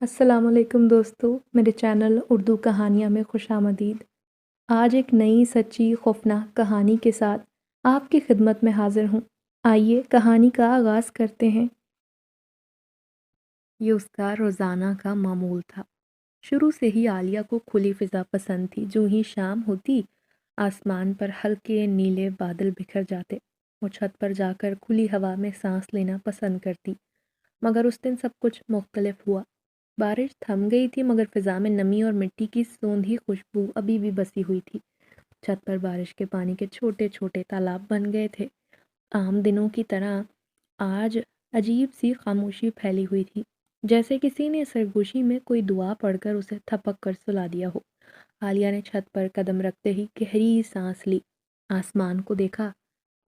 السلام علیکم دوستو، میرے چینل اردو کہانیاں میں خوش آمدید۔ آج ایک نئی سچی خوفناک کہانی کے ساتھ آپ کی خدمت میں حاضر ہوں۔ آئیے کہانی کا آغاز کرتے ہیں۔ یہ اس کا روزانہ کا معمول تھا۔ شروع سے ہی عالیہ کو کھلی فضا پسند تھی۔ جو ہی شام ہوتی آسمان پر ہلکے نیلے بادل بکھر جاتے، وہ چھت پر جا کر کھلی ہوا میں سانس لینا پسند کرتی۔ مگر اس دن سب کچھ مختلف ہوا۔ بارش تھم گئی تھی مگر فضا میں نمی اور مٹی کی سوندھی خوشبو ابھی بھی بسی ہوئی تھی۔ چھت پر بارش کے پانی کے چھوٹے چھوٹے تالاب بن گئے تھے۔ عام دنوں کی طرح آج عجیب سی خاموشی پھیلی ہوئی تھی، جیسے کسی نے سرگوشی میں کوئی دعا پڑھ کر اسے تھپک کر سلا دیا ہو۔ عالیہ نے چھت پر قدم رکھتے ہی گہری سانس لی، آسمان کو دیکھا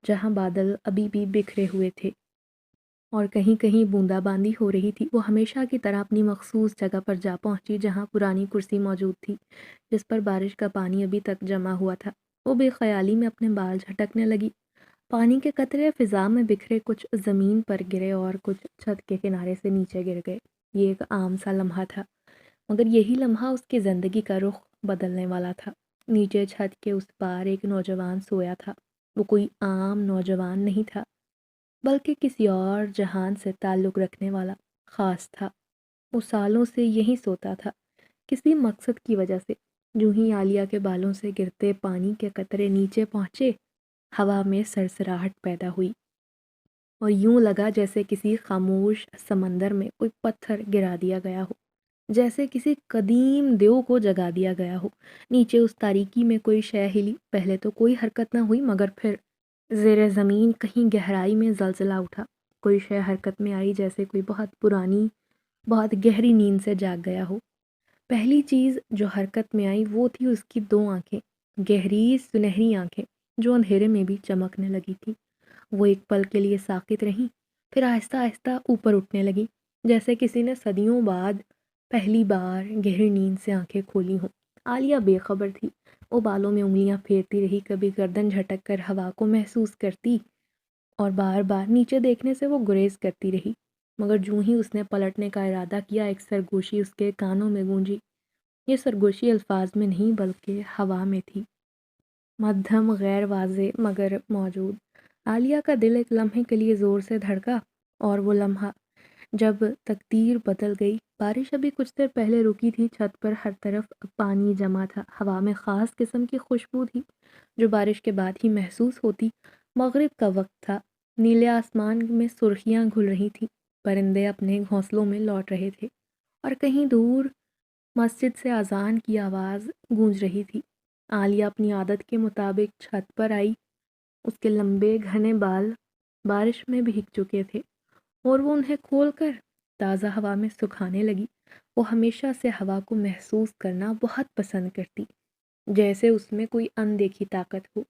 جہاں بادل ابھی بھی بکھرے ہوئے تھے اور کہیں کہیں بوندا باندی ہو رہی تھی۔ وہ ہمیشہ کی طرح اپنی مخصوص جگہ پر جا پہنچی جہاں پرانی کرسی موجود تھی، جس پر بارش کا پانی ابھی تک جمع ہوا تھا۔ وہ بے خیالی میں اپنے بال جھٹکنے لگی۔ پانی کے قطرے فضا میں بکھرے، کچھ زمین پر گرے اور کچھ چھت کے کنارے سے نیچے گر گئے۔ یہ ایک عام سا لمحہ تھا، مگر یہی لمحہ اس کی زندگی کا رخ بدلنے والا تھا۔ نیچے چھت کے اس پار ایک نوجوان سویا تھا۔ وہ کوئی عام نوجوان نہیں تھا، بلکہ کسی اور جہان سے تعلق رکھنے والا خاص تھا۔ وہ سالوں سے یہیں سوتا تھا، کسی مقصد کی وجہ سے۔ جو ہی عالیہ کے بالوں سے گرتے پانی کے قطرے نیچے پہنچے، ہوا میں سرسراہٹ پیدا ہوئی اور یوں لگا جیسے کسی خاموش سمندر میں کوئی پتھر گرا دیا گیا ہو، جیسے کسی قدیم دیو کو جگا دیا گیا ہو۔ نیچے اس تاریکی میں کوئی شے ہلی۔ پہلے تو کوئی حرکت نہ ہوئی، مگر پھر زیر زمین کہیں گہرائی میں زلزلہ اٹھا۔ کوئی شے حرکت میں آئی، جیسے کوئی بہت پرانی، بہت گہری نیند سے جاگ گیا ہو۔ پہلی چیز جو حرکت میں آئی وہ تھی اس کی دو آنکھیں، گہری سنہری آنکھیں جو اندھیرے میں بھی چمکنے لگی تھی۔ وہ ایک پل کے لیے ساکت رہیں، پھر آہستہ آہستہ اوپر اٹھنے لگی، جیسے کسی نے صدیوں بعد پہلی بار گہری نیند سے آنکھیں کھولی ہوں۔ عالیہ بے خبر تھی۔ وہ بالوں میں انگلیاں پھیرتی رہی، کبھی گردن جھٹک کر ہوا کو محسوس کرتی اور بار بار نیچے دیکھنے سے وہ گریز کرتی رہی۔ مگر جوں ہی اس نے پلٹنے کا ارادہ کیا، ایک سرگوشی اس کے کانوں میں گونجی۔ یہ سرگوشی الفاظ میں نہیں بلکہ ہوا میں تھی، مدھم، غیر واضح مگر موجود۔ عالیہ کا دل ایک لمحے کے لیے زور سے دھڑکا، اور وہ لمحہ جب تقدیر بدل گئی۔ بارش ابھی کچھ دیر پہلے رکی تھی، چھت پر ہر طرف پانی جمع تھا، ہوا میں خاص قسم کی خوشبو تھی جو بارش کے بعد ہی محسوس ہوتی۔ مغرب کا وقت تھا، نیلے آسمان میں سرخیاں گھل رہی تھیں، پرندے اپنے گھونسلوں میں لوٹ رہے تھے اور کہیں دور مسجد سے اذان کی آواز گونج رہی تھی۔ عالیہ اپنی عادت کے مطابق چھت پر آئی۔ اس کے لمبے گھنے بال بارش میں بھیگ چکے تھے اور وہ انہیں کھول کر تازہ ہوا میں سکھانے لگی۔ وہ ہمیشہ سے ہوا کو محسوس کرنا بہت پسند کرتی، جیسے اس میں کوئی اندیکھی طاقت ہو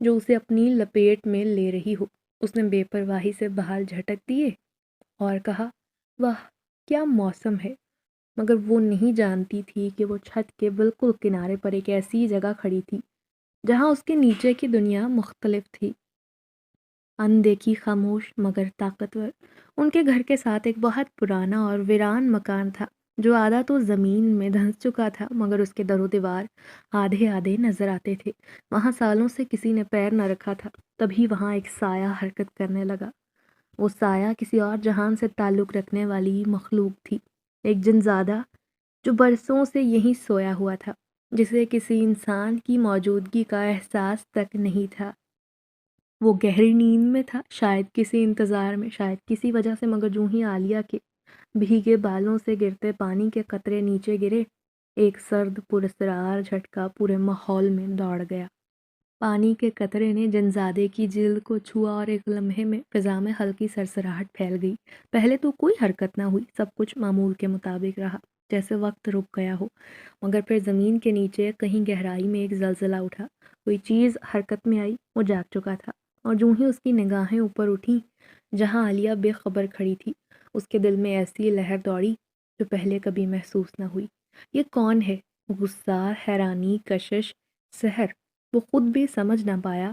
جو اسے اپنی لپیٹ میں لے رہی ہو۔ اس نے بے پرواہی سے بال جھٹک دیے اور کہا، واہ کیا موسم ہے! مگر وہ نہیں جانتی تھی کہ وہ چھت کے بالکل کنارے پر ایک ایسی جگہ کھڑی تھی جہاں اس کے نیچے کی دنیا مختلف تھی، اندیکھی، خاموش مگر طاقتور۔ ان کے گھر کے ساتھ ایک بہت پرانا اور ویران مکان تھا جو آدھا تو زمین میں دھنس چکا تھا، مگر اس کے در و دیوار آدھے آدھے نظر آتے تھے۔ وہاں سالوں سے کسی نے پیر نہ رکھا تھا، تبھی وہاں ایک سایہ حرکت کرنے لگا۔ وہ سایہ کسی اور جہان سے تعلق رکھنے والی مخلوق تھی، ایک جنزادہ جو برسوں سے یہیں سویا ہوا تھا، جسے کسی انسان کی موجودگی کا احساس تک نہیں تھا۔ وہ گہری نیند میں تھا، شاید کسی انتظار میں، شاید کسی وجہ سے، مگر جوں ہی عالیہ کے بھیگے بالوں سے گرتے پانی کے قطرے نیچے گرے، ایک سرد پراسرار جھٹکا پورے ماحول میں دوڑ گیا۔ پانی کے قطرے نے جنزادے کی جلد کو چھوا اور ایک لمحے میں فضا میں ہلکی سرسراہٹ پھیل گئی۔ پہلے تو کوئی حرکت نہ ہوئی، سب کچھ معمول کے مطابق رہا، جیسے وقت رک گیا ہو۔ مگر پھر زمین کے نیچے کہیں گہرائی میں ایک زلزلہ اٹھا، کوئی چیز حرکت میں آئی۔ وہ جاگ چکا تھا اور جوں ہی اس کی نگاہیں اوپر اٹھیں جہاں عالیہ بے خبر کھڑی تھی، اس کے دل میں ایسی لہر دوڑی جو پہلے کبھی محسوس نہ ہوئی۔ یہ کون ہے؟ غصہ، حیرانی، کشش، سحر؟ وہ خود بھی سمجھ نہ پایا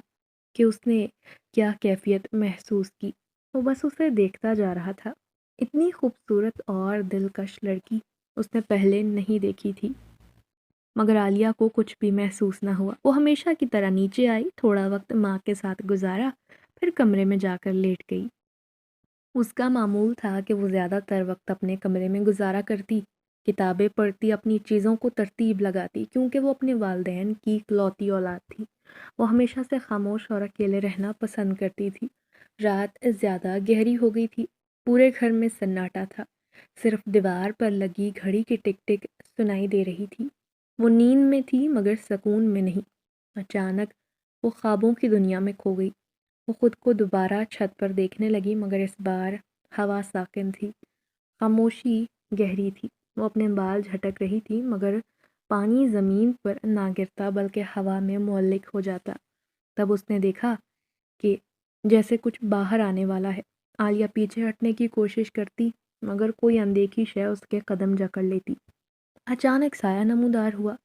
کہ اس نے کیا کیفیت محسوس کی۔ وہ بس اسے دیکھتا جا رہا تھا۔ اتنی خوبصورت اور دلکش لڑکی اس نے پہلے نہیں دیکھی تھی، مگر عالیہ کو کچھ بھی محسوس نہ ہوا۔ وہ ہمیشہ کی طرح نیچے آئی، تھوڑا وقت ماں کے ساتھ گزارا، پھر کمرے میں جا کر لیٹ گئی۔ اس کا معمول تھا کہ وہ زیادہ تر وقت اپنے کمرے میں گزارا کرتی، کتابیں پڑھتی، اپنی چیزوں کو ترتیب لگاتی، کیونکہ وہ اپنے والدین کی اکلوتی اولاد تھی۔ وہ ہمیشہ سے خاموش اور اکیلے رہنا پسند کرتی تھی۔ رات زیادہ گہری ہو گئی تھی، پورے گھر میں سناٹا تھا، صرف دیوار پر لگی گھڑی کی ٹک ٹک سنائی دے رہی تھی۔ وہ نیند میں تھی مگر سکون میں نہیں۔ اچانک وہ خوابوں کی دنیا میں کھو گئی۔ وہ خود کو دوبارہ چھت پر دیکھنے لگی، مگر اس بار ہوا ساکن تھی، خاموشی گہری تھی۔ وہ اپنے بال جھٹک رہی تھی، مگر پانی زمین پر نہ گرتا بلکہ ہوا میں معلق ہو جاتا۔ تب اس نے دیکھا کہ جیسے کچھ باہر آنے والا ہے۔ عالیہ پیچھے ہٹنے کی کوشش کرتی، مگر کوئی اندیکھی شے اس کے قدم جکڑ لیتی۔ اچانک سایہ نمودار ہوا،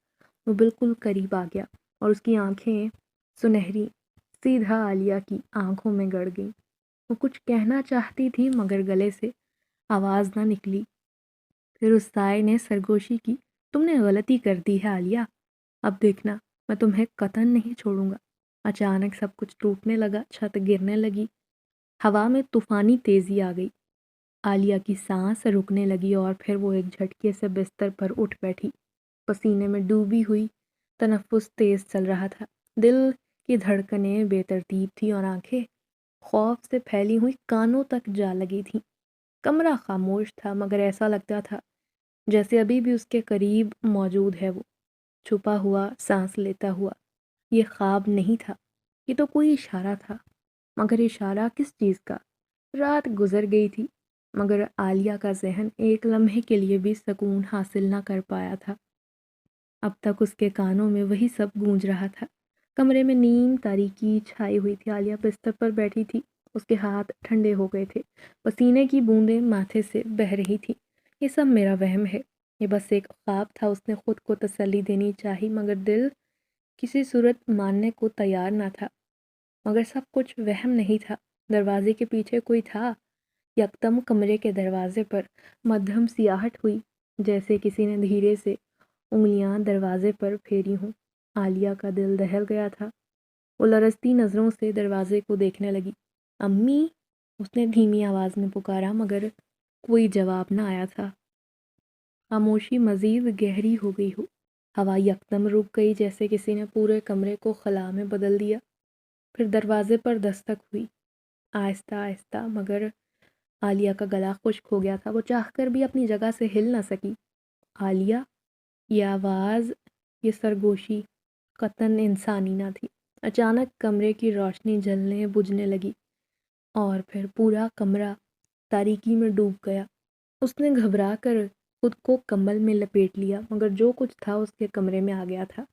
وہ بالکل قریب آ گیا اور اس کی آنکھیں سنہری سیدھا عالیہ کی آنکھوں میں گڑ گئیں۔ وہ کچھ کہنا چاہتی تھی مگر گلے سے آواز نہ نکلی۔ پھر اس سائے نے سرگوشی کی، تم نے غلطی کر دی ہے عالیہ، اب دیکھنا میں تمہیں قطعاً نہیں چھوڑوں گا۔ اچانک سب کچھ ٹوٹنے لگا، چھت گرنے لگی، ہوا میں طوفانی تیزی آ گئی۔ عالیہ کی سانس رکنے لگی اور پھر وہ ایک جھٹکے سے بستر پر اٹھ بیٹھی، پسینے میں ڈوبی ہوئی، تنفس تیز چل رہا تھا، دل کی دھڑکنیں بے ترتیب تھی اور آنکھیں خوف سے پھیلی ہوئی کانوں تک جا لگی تھیں۔ کمرہ خاموش تھا مگر ایسا لگتا تھا جیسے ابھی بھی اس کے قریب موجود ہے، وہ چھپا ہوا، سانس لیتا ہوا۔ یہ خواب نہیں تھا، یہ تو کوئی اشارہ تھا، مگر اشارہ کس چیز کا؟ رات گزر گئی تھی مگر عالیہ کا ذہن ایک لمحے کے لیے بھی سکون حاصل نہ کر پایا تھا۔ اب تک اس کے کانوں میں وہی سب گونج رہا تھا۔ کمرے میں نیم تاریکی چھائی ہوئی تھی، عالیہ بستر پر بیٹھی تھی، اس کے ہاتھ ٹھنڈے ہو گئے تھے، پسینے کی بوندیں ماتھے سے بہہ رہی تھی۔ یہ سب میرا وہم ہے، یہ بس ایک خواب تھا، اس نے خود کو تسلی دینی چاہی مگر دل کسی صورت ماننے کو تیار نہ تھا۔ مگر سب کچھ وہم نہیں تھا، دروازے کے پیچھے کوئی تھا۔ یکدم کمرے کے دروازے پر مدھم سیاہٹ ہوئی، جیسے کسی نے دھیرے سے انگلیاں دروازے پر پھیری ہوں۔ عالیہ کا دل دہل گیا تھا، وہ لرزتی نظروں سے دروازے کو دیکھنے لگی۔ امی، اس نے دھیمی آواز میں پکارا مگر کوئی جواب نہ آیا تھا۔ خاموشی مزید گہری ہو گئی ہو، ہوا یکدم رک گئی جیسے کسی نے پورے کمرے کو خلا میں بدل دیا۔ پھر دروازے پر دستک ہوئی، آہستہ آہستہ، مگر عالیہ کا گلا خشک ہو گیا تھا، وہ چاہ کر بھی اپنی جگہ سے ہل نہ سکی۔ عالیہ، یہ آواز، یہ سرگوشی قطعاً انسانی نہ تھی۔ اچانک کمرے کی روشنی جلنے بجھنے لگی اور پھر پورا کمرہ تاریکی میں ڈوب گیا۔ اس نے گھبرا کر خود کو کمبل میں لپیٹ لیا مگر جو کچھ تھا اس کے کمرے میں آ گیا تھا۔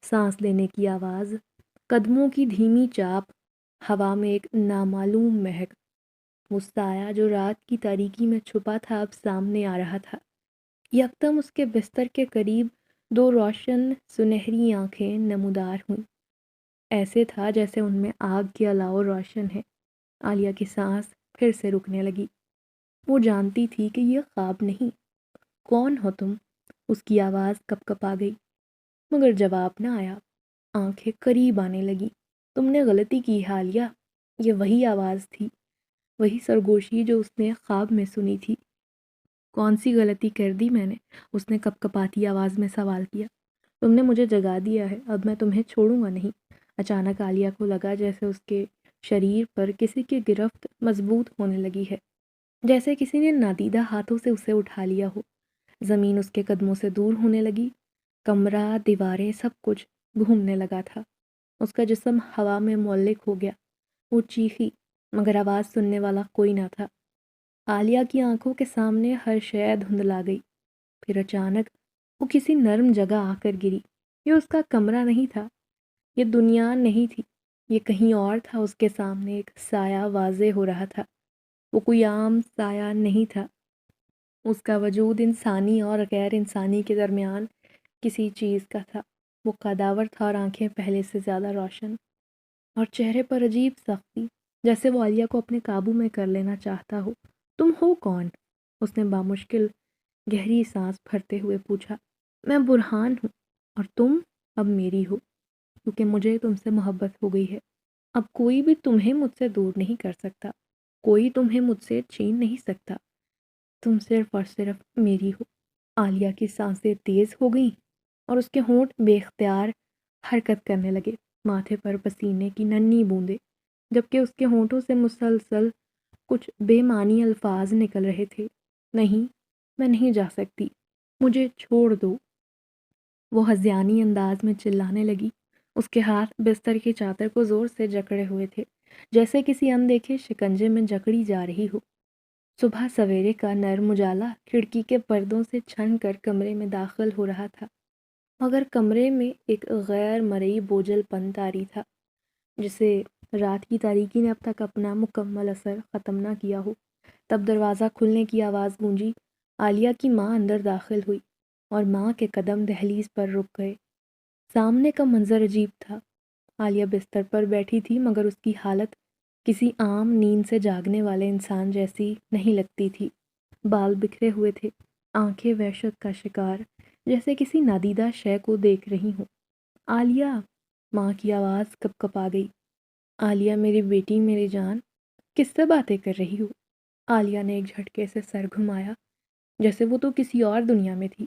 سانس لینے کی آواز، قدموں کی دھیمی چاپ، ہوا میں ایک نامعلوم مہک۔ وہ سایہ جو رات کی تاریکی میں چھپا تھا اب سامنے آ رہا تھا۔ یکدم اس کے بستر کے قریب دو روشن سنہری آنکھیں نمودار ہوئیں، ایسے تھا جیسے ان میں آگ کے علاوہ روشن ہے۔ عالیہ کی سانس پھر سے رکنے لگی، وہ جانتی تھی کہ یہ خواب نہیں۔ کون ہو تم؟ اس کی آواز کپ کپ آ گئی مگر جواب نہ آیا۔ آنکھیں قریب آنے لگی۔ تم نے غلطی کی ہے عالیہ، یہ وہی آواز تھی، وہی سرگوشی جو اس نے خواب میں سنی تھی۔ کون سی غلطی کر دی میں نے؟ اس نے کپ کپاتی آواز میں سوال کیا۔ تم نے مجھے جگا دیا ہے، اب میں تمہیں چھوڑوں گا نہیں۔ اچانک عالیہ کو لگا جیسے اس کے شریر پر کسی کی گرفت مضبوط ہونے لگی ہے، جیسے کسی نے نادیدہ ہاتھوں سے اسے اٹھا لیا ہو۔ زمین اس کے قدموں سے دور ہونے لگی، کمرہ، دیواریں، سب کچھ گھومنے لگا تھا۔ اس کا جسم ہوا میں معلق ہو گیا۔ وہ چیخی مگر آواز سننے والا کوئی نہ تھا۔ عالیہ کی آنکھوں کے سامنے ہر شے دھندلا گئی۔ پھر اچانک وہ کسی نرم جگہ آ کر گری۔ یہ اس کا کمرہ نہیں تھا، یہ دنیا نہیں تھی، یہ کہیں اور تھا۔ اس کے سامنے ایک سایہ واضح ہو رہا تھا، وہ کوئی عام سایہ نہیں تھا، اس کا وجود انسانی اور غیر انسانی کے درمیان کسی چیز کا تھا۔ وہ قداور تھا اور آنکھیں پہلے سے زیادہ روشن، اور چہرے پر عجیب سختی، جیسے وہ عالیہ کو اپنے قابو میں کر لینا چاہتا ہو۔ تم ہو کون؟ اس نے بامشکل گہری سانس بھرتے ہوئے پوچھا، میں برہان ہوں اور تم اب میری ہو، کیونکہ مجھے تم سے محبت ہو گئی ہے۔ اب کوئی بھی تمہیں مجھ سے دور نہیں کر سکتا، کوئی تمہیں مجھ سے چھین نہیں سکتا، تم صرف اور صرف میری ہو۔ عالیہ کی سانسیں تیز ہو گئیں اور اس کے ہونٹ بے اختیار حرکت کرنے لگے، ماتھے پر پسینے کی ننھی بوندیں، جبکہ اس کے ہونٹوں سے مسلسل کچھ بے معنی الفاظ نکل رہے تھے۔ نہیں، میں نہیں جا سکتی، مجھے چھوڑ دو، وہ ہذیانی انداز میں چلانے لگی۔ اس کے ہاتھ بستر کی چادر کو زور سے جکڑے ہوئے تھے، جیسے کسی اندیکھے شکنجے میں جکڑی جا رہی ہو۔ صبح سویرے کا نرم اجالا کھڑکی کے پردوں سے چھن کر کمرے میں داخل ہو رہا تھا، مگر کمرے میں ایک غیر مرئی بوجھل پن طاری تھا، جسے رات کی تاریکی نے اب تک اپنا مکمل اثر ختم نہ کیا ہو۔ تب دروازہ کھلنے کی آواز گونجی، عالیہ کی ماں اندر داخل ہوئی اور ماں کے قدم دہلیز پر رک گئے۔ سامنے کا منظر عجیب تھا۔ عالیہ بستر پر بیٹھی تھی، مگر اس کی حالت کسی عام نیند سے جاگنے والے انسان جیسی نہیں لگتی تھی۔ بال بکھرے ہوئے تھے، آنکھیں وحشت کا شکار، جیسے کسی نادیدہ شے کو دیکھ رہی ہوں۔ عالیہ، ماں کی آواز کپ کپا گئی۔ عالیہ میری بیٹی، میری جان، کس سے باتیں کر رہی ہو؟ عالیہ نے ایک جھٹکے سے سر گھمایا، جیسے وہ تو کسی اور دنیا میں تھی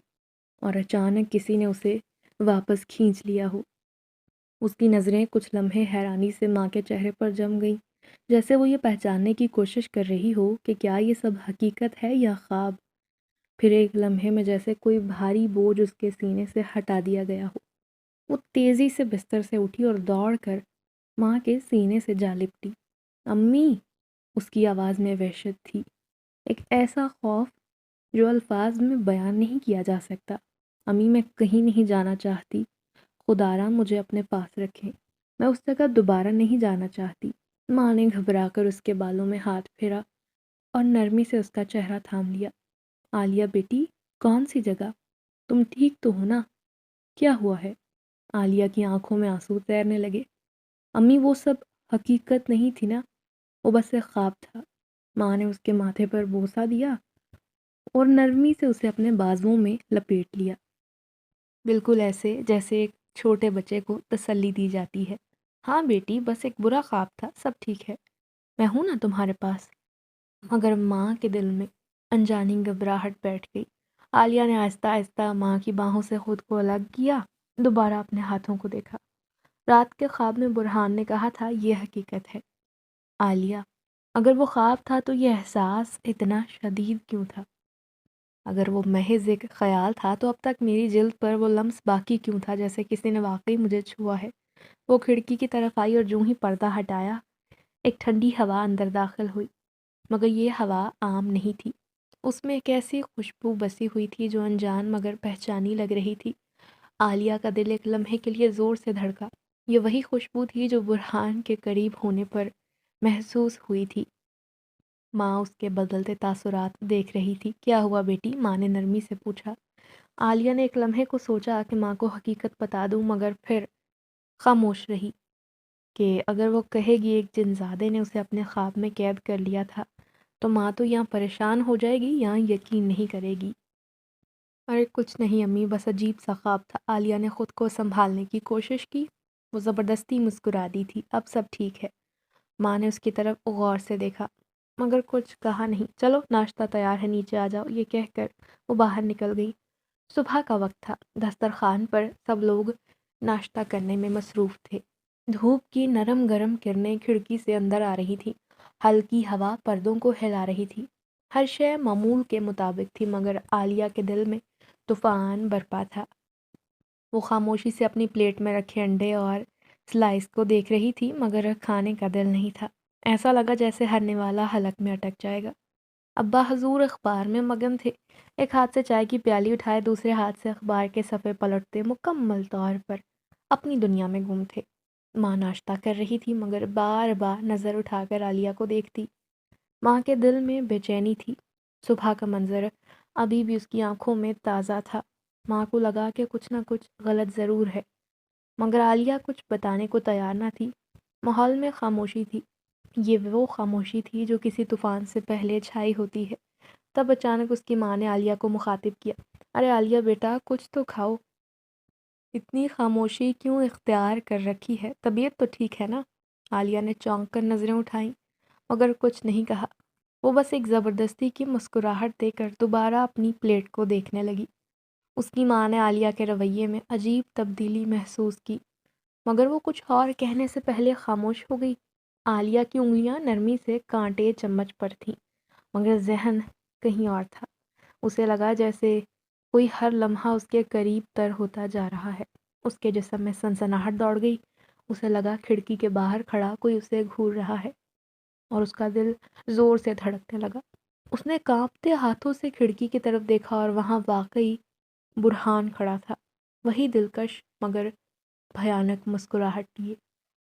اور اچانک کسی نے اسے واپس کھینچ لیا ہو۔ اس کی نظریں کچھ لمحے حیرانی سے ماں کے چہرے پر جم گئیں، جیسے وہ یہ پہچاننے کی کوشش کر رہی ہو کہ کیا یہ سب حقیقت ہے یا خواب۔ پھر ایک لمحے میں جیسے کوئی بھاری بوجھ اس کے سینے سے ہٹا دیا گیا ہو، وہ تیزی سے بستر سے اٹھی اور دوڑ کر ماں کے سینے سے جا لپٹی۔ امی! اس کی آواز میں وحشت تھی، ایک ایسا خوف جو الفاظ میں بیان نہیں کیا جا سکتا۔ امی، میں کہیں نہیں جانا چاہتی، خدارا مجھے اپنے پاس رکھیں، میں اس جگہ دوبارہ نہیں جانا چاہتی۔ ماں نے گھبرا کر اس کے بالوں میں ہاتھ پھیرا اور نرمی سے اس کا چہرہ تھام لیا۔ عالیہ بیٹی، کون سی جگہ؟ تم ٹھیک تو ہو نا؟ کیا ہوا ہے؟ عالیہ کی آنکھوں میں آنسو تیرنے لگے۔ امی، وہ سب حقیقت نہیں تھی نا، وہ بس ایک خواب تھا۔ ماں نے اس کے ماتھے پر بوسہ دیا اور نرمی سے اسے اپنے بازوؤں میں لپیٹ لیا، بالکل ایسے جیسے ایک چھوٹے بچے کو تسلی دی جاتی ہے۔ ہاں بیٹی، بس ایک برا خواب تھا، سب ٹھیک ہے، میں ہوں نا تمہارے پاس۔ مگر ماں کے دل میں انجانی گھبراہٹ بیٹھ گئی۔ عالیہ نے آہستہ آہستہ ماں کی باہوں سے خود کو الگ کیا، دوبارہ اپنے ہاتھوں کو دیکھا۔ رات کے خواب میں برہان نے کہا تھا یہ حقیقت ہے۔ عالیہ، اگر وہ خواب تھا تو یہ احساس اتنا شدید کیوں تھا؟ اگر وہ محض ایک خیال تھا تو اب تک میری جلد پر وہ لمس باقی کیوں تھا، جیسے کسی نے واقعی مجھے چھوا ہے؟ وہ کھڑکی کی طرف آئی اور جوں ہی پردہ ہٹایا، ایک ٹھنڈی ہوا اندر داخل ہوئی، مگر یہ ہوا عام نہیں تھی۔ اس میں ایک ایسی خوشبو بسی ہوئی تھی جو انجان مگر پہچانی لگ رہی تھی۔ عالیہ کا دل ایک لمحے کے لیے زور سے دھڑکا۔ یہ وہی خوشبو تھی جو برہان کے قریب ہونے پر محسوس ہوئی تھی۔ ماں اس کے بدلتے تاثرات دیکھ رہی تھی۔ کیا ہوا بیٹی؟ ماں نے نرمی سے پوچھا۔ عالیہ نے ایک لمحے کو سوچا کہ ماں کو حقیقت بتا دوں، مگر پھر خاموش رہی کہ اگر وہ کہے گی ایک جنزادے نے اسے اپنے خواب میں قید کر لیا تھا تو ماں تو یہاں پریشان ہو جائے گی یا یقین نہیں کرے گی۔ ارے کچھ نہیں امی، بس عجیب سا خواب تھا۔ عالیہ نے خود کو سنبھالنے کی کوشش کی، وہ زبردستی مسکرا دی تھی۔ اب سب ٹھیک ہے۔ ماں نے اس کی طرف غور سے دیکھا، مگر کچھ کہا نہیں۔ چلو ناشتہ تیار ہے، نیچے آ جاؤ، یہ کہہ کر وہ باہر نکل گئی۔ صبح کا وقت تھا، دسترخوان پر سب لوگ ناشتہ کرنے میں مصروف تھے۔ دھوپ کی نرم گرم کرنیں کھڑکی سے اندر آ رہی تھی، ہلکی ہوا پردوں کو ہلا رہی تھی۔ ہر شے معمول کے مطابق تھی، مگر عالیہ کے دل میں طوفان برپا تھا۔ وہ خاموشی سے اپنی پلیٹ میں رکھے انڈے اور سلائس کو دیکھ رہی تھی، مگر کھانے کا دل نہیں تھا۔ ایسا لگا جیسے ہرنے والا حلق میں اٹک جائے گا۔ ابا حضور اخبار میں مگن تھے، ایک ہاتھ سے چائے کی پیالی اٹھائے دوسرے ہاتھ سے اخبار کے صفحے پلٹتے مکمل طور پر اپنی دنیا میں گم تھے۔ ماں ناشتہ کر رہی تھی، مگر بار بار نظر اٹھا کر عالیہ کو دیکھتی۔ ماں کے دل میں بے چینی تھی، صبح کا منظر ابھی بھی اس کی آنکھوں میں تازہ تھا۔ ماں کو لگا کہ کچھ نہ کچھ غلط ضرور ہے، مگر عالیہ کچھ بتانے کو تیار نہ تھی۔ ماحول میں خاموشی تھی، یہ وہ خاموشی تھی جو کسی طوفان سے پہلے چھائی ہوتی ہے، تب اچانک اس کی ماں نے عالیہ کو مخاطب کیا، ارے عالیہ بیٹا کچھ تو کھاؤ، اتنی خاموشی کیوں اختیار کر رکھی ہے، طبیعت تو ٹھیک ہے نا؟ عالیہ نے چونک کر نظریں اٹھائیں مگر کچھ نہیں کہا۔ وہ بس ایک زبردستی کی مسکراہٹ دے کر دوبارہ اپنی پلیٹ کو دیکھنے لگی۔ اس کی ماں نے عالیہ کے رویے میں عجیب تبدیلی محسوس کی مگر وہ کچھ اور کہنے سے پہلے خاموش ہو گئی۔ عالیہ کی انگلیاں نرمی سے کانٹے چمچ پر تھیں مگر ذہن کہیں اور تھا۔ اسے لگا جیسے کوئی ہر لمحہ اس کے قریب تر ہوتا جا رہا ہے۔ اس کے جسم میں سنسناہٹ دوڑ گئی۔ اسے لگا کھڑکی کے باہر کھڑا کوئی اسے گھور رہا ہے اور اس کا دل زور سے دھڑکنے لگا۔ اس نے کانپتے ہاتھوں سے کھڑکی کی طرف دیکھا اور وہاں واقعی برہان کھڑا تھا، وہی دلکش مگر بھیانک مسکراہٹ لیے۔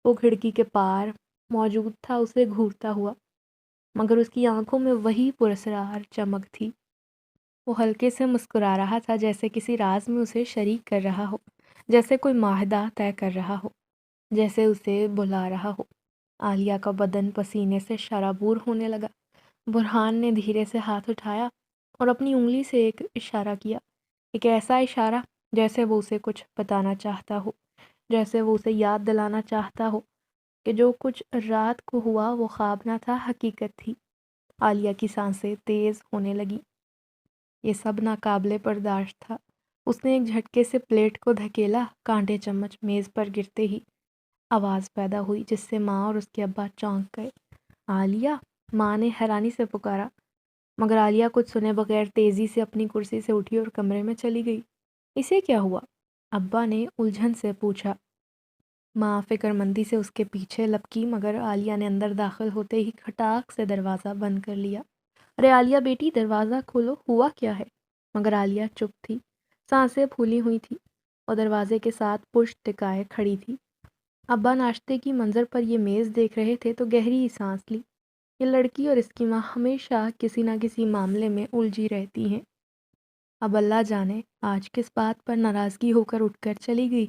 وہ کھڑکی کے پار موجود تھا، اسے گھورتا ہوا، مگر اس کی آنکھوں میں وہی پراسرار چمک تھی۔ وہ ہلکے سے مسکرا رہا تھا، جیسے کسی راز میں اسے شریک کر رہا ہو، جیسے کوئی معاہدہ طے کر رہا ہو، جیسے اسے بلا رہا ہو۔ عالیہ کا بدن پسینے سے شرابور ہونے لگا۔ برہان نے دھیرے سے ہاتھ اٹھایا اور اپنی انگلی سے ایک اشارہ کیا، ایک ایسا اشارہ جیسے وہ اسے کچھ بتانا چاہتا ہو، جیسے وہ اسے یاد دلانا چاہتا ہو کہ جو کچھ رات کو ہوا وہ خواب نہ تھا، حقیقت تھی۔ عالیہ کی سانسیں تیز ہونے لگیں۔ یہ سب ناقابل برداشت تھا۔ اس نے ایک جھٹکے سے پلیٹ کو دھکیلا، کانٹے چمچ میز پر گرتے ہی آواز پیدا ہوئی جس سے ماں اور اس کے ابا چونک گئے۔ عالیہ! ماں نے حیرانی سے پکارا مگر عالیہ کچھ سنے بغیر تیزی سے اپنی کرسی سے اٹھی اور کمرے میں چلی گئی۔ اسے کیا ہوا؟ ابا نے الجھن سے پوچھا۔ ماں فکر مندی سے اس کے پیچھے لپکی مگر عالیہ نے اندر داخل ہوتے ہی کھٹاک سے دروازہ بند کر لیا۔ ارے عالیہ بیٹی دروازہ کھولو، ہوا کیا ہے؟ مگر عالیہ چپ تھی، سانسیں پھولی ہوئی تھی اور دروازے کے ساتھ پشت ٹکائے کھڑی تھی۔ ابا ناشتے کی منظر پر یہ میز دیکھ رہے تھے تو گہری سانس لی۔ یہ لڑکی اور اس کی ماں ہمیشہ کسی نہ کسی معاملے میں الجھی رہتی ہیں۔ اب اللہ جانے آج کس بات پر ناراضگی ہو کر اٹھ کر چلی گئی۔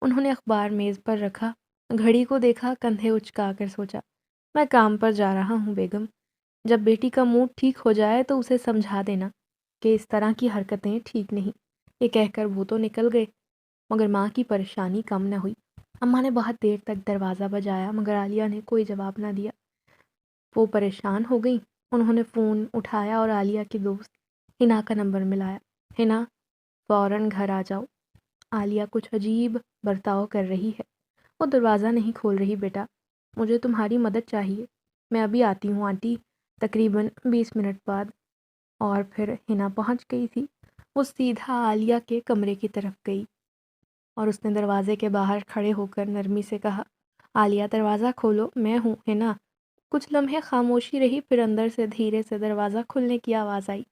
انہوں نے اخبار میز پر رکھا، گھڑی کو دیکھا، کندھے اچکا کر سوچا، میں کام پر جا رہا ہوں بیگم، جب بیٹی کا موڈ ٹھیک ہو جائے تو اسے سمجھا دینا کہ اس طرح کی حرکتیں ٹھیک نہیں۔ یہ کہہ کر وہ تو نکل گئے مگر ماں کی پریشانی کم نہ ہوئی۔ اماں نے بہت دیر تک دروازہ بجایا مگر عالیہ نے کوئی جواب نہ دیا۔ وہ پریشان ہو گئیں۔ انہوں نے فون اٹھایا اور عالیہ کی دوست ہنا کا نمبر ملایا۔ ہنا، فوراً گھر آ جاؤ، عالیہ کچھ عجیب برتاؤ کر رہی ہے، وہ دروازہ نہیں کھول رہی بیٹا، مجھے تمہاری مدد چاہیے، میں ابھی آتی ہوں آنٹی، تقریباً 20 منٹ بعد۔ اور پھر ہنا پہنچ گئی تھی۔ وہ سیدھا عالیہ کے کمرے کی طرف گئی اور اس نے دروازے کے باہر کھڑے ہو کر نرمی سے کہا، عالیہ دروازہ کھولو، میں ہوں ہنا۔ کچھ لمحے خاموشی رہی، پھر اندر سے دھیرے سے دروازہ کھلنے کی آواز آئی۔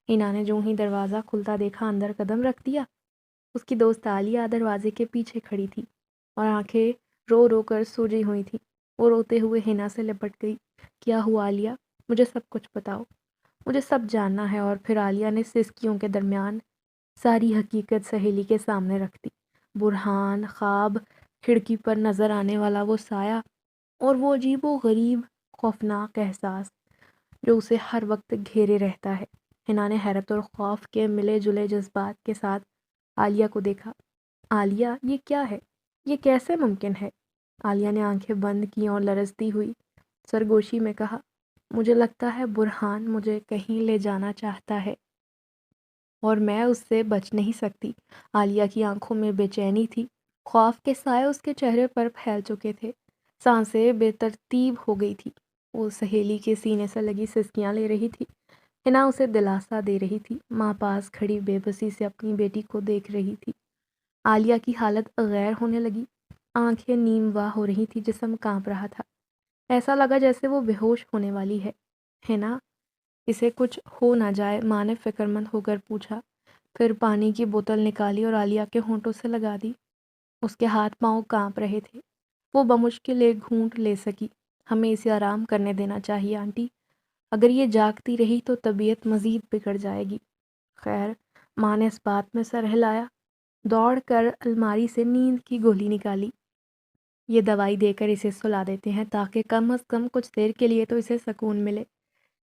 ہنا نے جو ہی دروازہ کھلتا دیکھا اندر قدم رکھ دیا۔ اس کی دوست عالیہ دروازے کے پیچھے کھڑی تھی اور آنکھیں رو رو کر سوجی ہوئی تھیں۔ وہ روتے ہوئے ہنا سے لپٹ گئی، کیا ہوا عالیہ؟ مجھے سب کچھ بتاؤ، مجھے سب جاننا ہے۔ اور پھر عالیہ نے سسکیوں کے درمیان ساری حقیقت سہیلی کے سامنے رکھ دی۔ برہان، خواب، کھڑکی پر نظر آنے والا وہ سایہ اور وہ عجیب و غریب خوفناک احساس جو اسے ہر وقت گھیرے رہتا ہے۔ ہنا نے حیرت اور خوف کے ملے جلے جذبات کے ساتھ عالیہ کو دیکھا۔ عالیہ، یہ کیا ہے؟ یہ کیسے ممکن ہے؟ عالیہ نے آنکھیں بند کی اور لرزتی ہوئی سرگوشی میں کہا، مجھے لگتا ہے برہان مجھے کہیں لے جانا چاہتا ہے اور میں اس سے بچ نہیں سکتی۔ عالیہ کی آنکھوں میں بے چینی تھی، خوف کے سائے اس کے چہرے پر پھیل چکے تھے، سانسیں بے ترتیب ہو گئی تھی۔ وہ سہیلی کے سینے سے لگی سسکیاں لے رہی تھی، ہنا اسے دلاسا دے رہی تھی، ماں پاس کھڑی بے بسی سے اپنی بیٹی کو دیکھ رہی تھی۔ عالیہ کی حالت غیر ہونے لگی، آنکھیں نیم واہ ہو رہی تھی، جسم کانپ رہا تھا، ایسا لگا جیسے وہ بے ہوش ہونے والی ہے۔ ہنا، اسے کچھ ہو نہ جائے، ماں نے فکر مند ہو کر پوچھا، پھر پانی کی بوتل نکالی اور عالیہ کے ہونٹوں سے لگا دی۔ اس کے ہاتھ پاؤں کانپ رہے تھے، وہ بمشکل ایک گھونٹ لے سکی۔ ہمیں اسے آرام کرنے دینا چاہیے آنٹی، اگر یہ جاگتی رہی تو طبیعت مزید بگڑ جائے گی۔ خیر، ماں نے اس بات میں سر ہلایا، دوڑ کر الماری سے نیند کی گولی نکالی۔ یہ دوائی دے کر اسے سلا دیتے ہیں تاکہ کم از کم کچھ دیر کے لیے تو اسے سکون ملے۔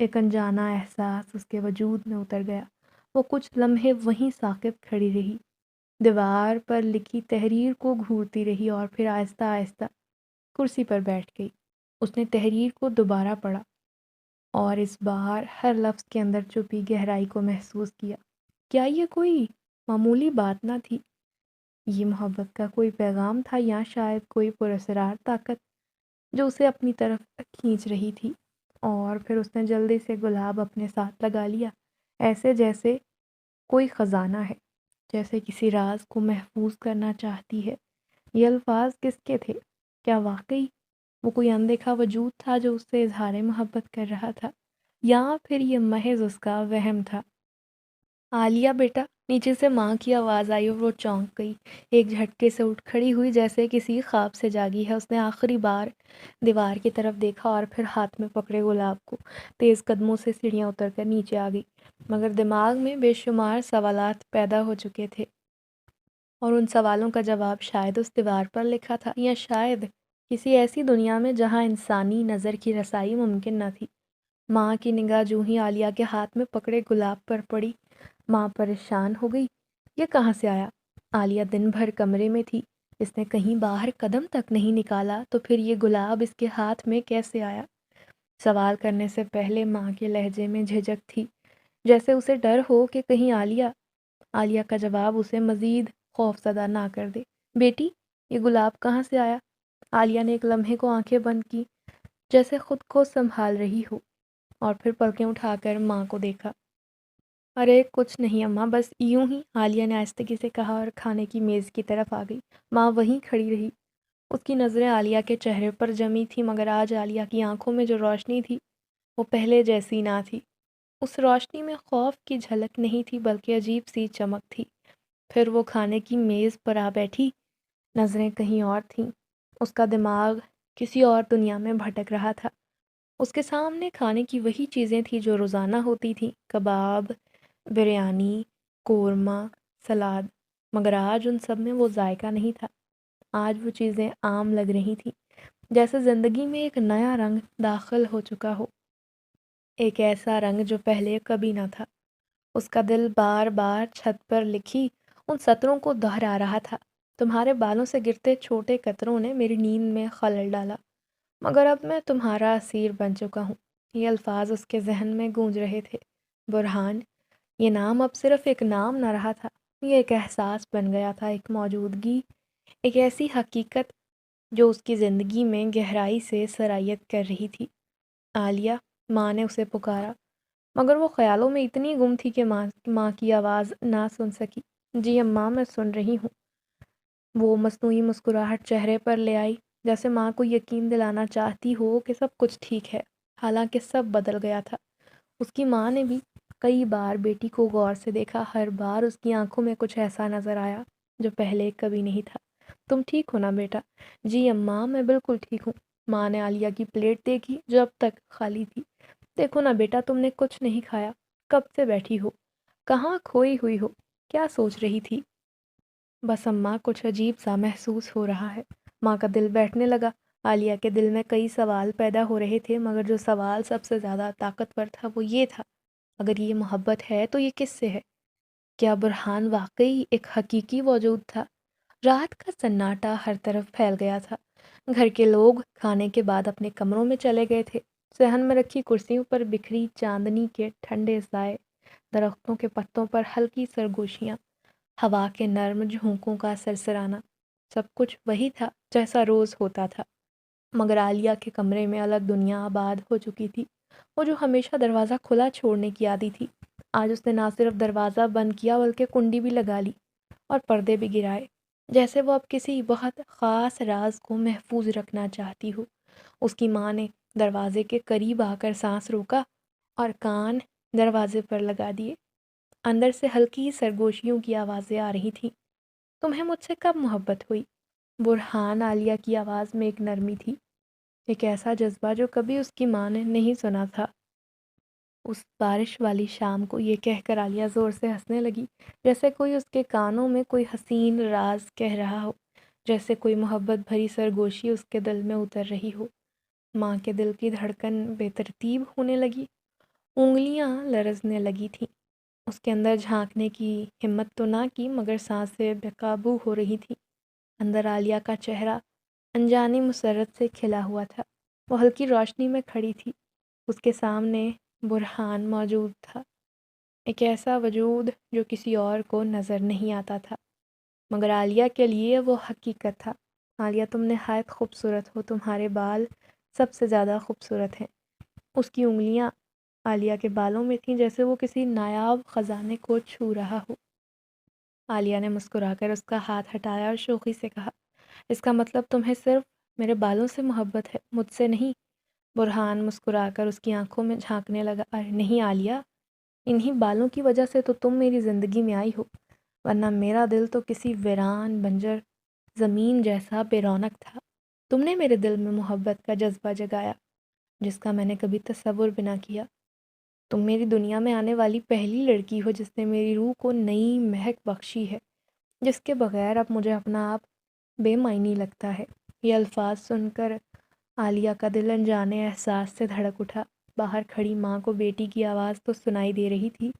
ایک انجانا احساس اس کے وجود میں اتر گیا۔ وہ کچھ لمحے وہیں ثاقب کھڑی رہی، دیوار پر لکھی تحریر کو گھورتی رہی اور پھر آہستہ آہستہ کرسی پر بیٹھ گئی۔ اس نے تحریر کو دوبارہ پڑھا اور اس بار ہر لفظ کے اندر چھپی گہرائی کو محسوس کیا۔ کیا یہ کوئی معمولی بات نہ تھی؟ یہ محبت کا کوئی پیغام تھا یا شاید کوئی پراسرار طاقت جو اسے اپنی طرف کھینچ رہی تھی؟ اور پھر اس نے جلدی سے گلاب اپنے ساتھ لگا لیا، ایسے جیسے کوئی خزانہ ہے، جیسے کسی راز کو محفوظ کرنا چاہتی ہے۔ یہ الفاظ کس کے تھے؟ کیا واقعی وہ کوئی اندیکھا وجود تھا جو اس سے اظہار محبت کر رہا تھا، یا پھر یہ محض اس کا وہم تھا؟ عالیہ بیٹا، نیچے سے ماں کی آواز آئی اور وہ چونک گئی، ایک جھٹکے سے اٹھ کھڑی ہوئی جیسے کسی خواب سے جاگی ہے۔ اس نے آخری بار دیوار کی طرف دیکھا اور پھر ہاتھ میں پکڑے گلاب کو تیز قدموں سے سیڑھیاں اتر کر نیچے آ گئی، مگر دماغ میں بے شمار سوالات پیدا ہو چکے تھے اور ان سوالوں کا جواب شاید اس دیوار پر لکھا تھا، یا شاید کسی ایسی دنیا میں جہاں انسانی نظر کی رسائی ممکن نہ تھی۔ ماں کی نگاہ جو ہی عالیہ کے ہاتھ میں پکڑے گلاب پر پڑی، ماں پریشان ہو گئی۔ یہ کہاں سے آیا؟ عالیہ دن بھر کمرے میں تھی، اس نے کہیں باہر قدم تک نہیں نکالا، تو پھر یہ گلاب اس کے ہاتھ میں کیسے آیا؟ سوال کرنے سے پہلے ماں کے لہجے میں جھجک تھی، جیسے اسے ڈر ہو کہ کہیں عالیہ کا جواب اسے مزید خوف زدہ نہ کر دے۔ بیٹی، یہ گلاب کہاں سے آیا؟ عالیہ نے ایک لمحے کو آنکھیں بند کی، جیسے خود کو سنبھال رہی ہو، اور پھر پلکیں اٹھا کر ماں کو دیکھا۔ ارے کچھ نہیں اماں، بس یوں ہی، عالیہ نے آہستگی سے کہا اور کھانے کی میز کی طرف آ گئی۔ ماں وہیں کھڑی رہی، اس کی نظریں عالیہ کے چہرے پر جمی تھیں، مگر آج عالیہ کی آنکھوں میں جو روشنی تھی وہ پہلے جیسی نہ تھی۔ اس روشنی میں خوف کی جھلک نہیں تھی، بلکہ عجیب سی چمک تھی۔ پھر وہ کھانے کی میز پر آ بیٹھی، نظریں کہیں اور تھیں، اس کا دماغ کسی اور دنیا میں بھٹک رہا تھا۔ اس کے سامنے کھانے کی وہی چیزیں تھیں جو روزانہ ہوتی تھیں، کباب، بریانی، قورمہ، سلاد، مگر آج ان سب میں وہ ذائقہ نہیں تھا۔ آج وہ چیزیں عام لگ رہی تھیں، جیسے زندگی میں ایک نیا رنگ داخل ہو چکا ہو، ایک ایسا رنگ جو پہلے کبھی نہ تھا۔ اس کا دل بار بار چھت پر لکھی ان سطروں کو دہرا رہا تھا، تمہارے بالوں سے گرتے چھوٹے قطروں نے میری نیند میں خلل ڈالا، مگر اب میں تمہارا اسیر بن چکا ہوں۔ یہ الفاظ اس کے ذہن میں گونج رہے تھے۔ برہان، یہ نام اب صرف ایک نام نہ رہا تھا، یہ ایک احساس بن گیا تھا، ایک موجودگی، ایک ایسی حقیقت جو اس کی زندگی میں گہرائی سے سرایت کر رہی تھی۔ عالیہ، ماں نے اسے پکارا، مگر وہ خیالوں میں اتنی گم تھی کہ ماں کی آواز نہ سن سکی۔ جی اماں، میں سن رہی ہوں۔ وہ مصنوعی مسکراہٹ چہرے پر لے آئی، جیسے ماں کو یقین دلانا چاہتی ہو کہ سب کچھ ٹھیک ہے، حالانکہ سب بدل گیا تھا۔ اس کی ماں نے بھی کئی بار بیٹی کو غور سے دیکھا، ہر بار اس کی آنکھوں میں کچھ ایسا نظر آیا جو پہلے کبھی نہیں تھا۔ تم ٹھیک ہو نا بیٹا؟ جی اماں، میں بالکل ٹھیک ہوں۔ ماں نے عالیہ کی پلیٹ دیکھی جو اب تک خالی تھی۔ دیکھو نا بیٹا، تم نے کچھ نہیں کھایا، کب سے بیٹھی ہو؟ کہاں کھوئی ہوئی ہو؟ کیا سوچ رہی تھی؟ بس اماں، کچھ عجیب سا محسوس ہو رہا ہے۔ ماں کا دل بیٹھنے لگا۔ عالیہ کے دل میں کئی سوال پیدا ہو رہے تھے، مگر جو سوال سب سے زیادہ طاقتور تھا وہ یہ تھا، اگر یہ محبت ہے تو یہ کس سے ہے؟ کیا برہان واقعی ایک حقیقی وجود تھا؟ رات کا سناٹا ہر طرف پھیل گیا تھا۔ گھر کے لوگ کھانے کے بعد اپنے کمروں میں چلے گئے تھے۔ صحن میں رکھی کرسیوں پر بکھری چاندنی کے ٹھنڈے سائے، درختوں کے پتوں پر ہلکی سرگوشیاں، ہوا کے نرم جھونکوں کا سرسرانا، سب کچھ وہی تھا جیسا روز ہوتا تھا، مگر عالیہ کے کمرے میں الگ دنیا آباد ہو چکی تھی۔ وہ جو ہمیشہ دروازہ کھلا چھوڑنے کی عادی تھی، آج اس نے نہ صرف دروازہ بند کیا بلکہ کنڈی بھی لگا لی اور پردے بھی گرائے، جیسے وہ اب کسی بہت خاص راز کو محفوظ رکھنا چاہتی ہو۔ اس کی ماں نے دروازے کے قریب آ کر سانس روکا اور کان دروازے پر لگا دیے۔ اندر سے ہلکی سرگوشیوں کی آوازیں آ رہی تھیں۔ تمہیں مجھ سے کب محبت ہوئی؟ برہان، عالیہ کی آواز میں ایک نرمی تھی، ایک ایسا جذبہ جو کبھی اس کی ماں نے نہیں سنا تھا۔ اس بارش والی شام کو یہ کہہ کر عالیہ زور سے ہنسنے لگی، جیسے کوئی اس کے کانوں میں کوئی حسین راز کہہ رہا ہو، جیسے کوئی محبت بھری سرگوشی اس کے دل میں اتر رہی ہو۔ ماں کے دل کی دھڑکن بے ترتیب ہونے لگی۔ انگلیاں لرزنے لگی تھیں۔ اس کے اندر جھانکنے کی ہمت تو نہ کی مگر سانسیں بے قابو ہو رہی تھیں۔ اندر عالیہ کا چہرہ انجانی مسرت سے کھلا ہوا تھا۔ وہ ہلکی روشنی میں کھڑی تھی۔ اس کے سامنے برہان موجود تھا، ایک ایسا وجود جو کسی اور کو نظر نہیں آتا تھا، مگر عالیہ کے لیے وہ حقیقت تھا۔ عالیہ تم نہایت خوبصورت ہو، تمہارے بال سب سے زیادہ خوبصورت ہیں۔ اس کی انگلیاں عالیہ کے بالوں میں تھیں جیسے وہ کسی نایاب خزانے کو چھو رہا ہو۔ عالیہ نے مسکرا کر اس کا ہاتھ ہٹایا اور شوخی سے کہا، اس کا مطلب تمہیں صرف میرے بالوں سے محبت ہے، مجھ سے نہیں؟ برہان مسکرا کر اس کی آنکھوں میں جھانکنے لگا، ارے نہیں عالیہ، انہی بالوں کی وجہ سے تو تم میری زندگی میں آئی ہو، ورنہ میرا دل تو کسی ویران بنجر زمین جیسا بے رونق تھا۔ تم نے میرے دل میں محبت کا جذبہ جگایا جس کا میں نے کبھی تصور بھی نہ کیا۔ تم میری دنیا میں آنے والی پہلی لڑکی ہو جس نے میری روح کو نئی مہک بخشی ہے، جس کے بغیر اب مجھے اپنا آپ بے معنی لگتا ہے۔ یہ الفاظ سن کر عالیہ کا دل انجانے احساس سے دھڑک اٹھا۔ باہر کھڑی ماں کو بیٹی کی آواز تو سنائی دے رہی تھی،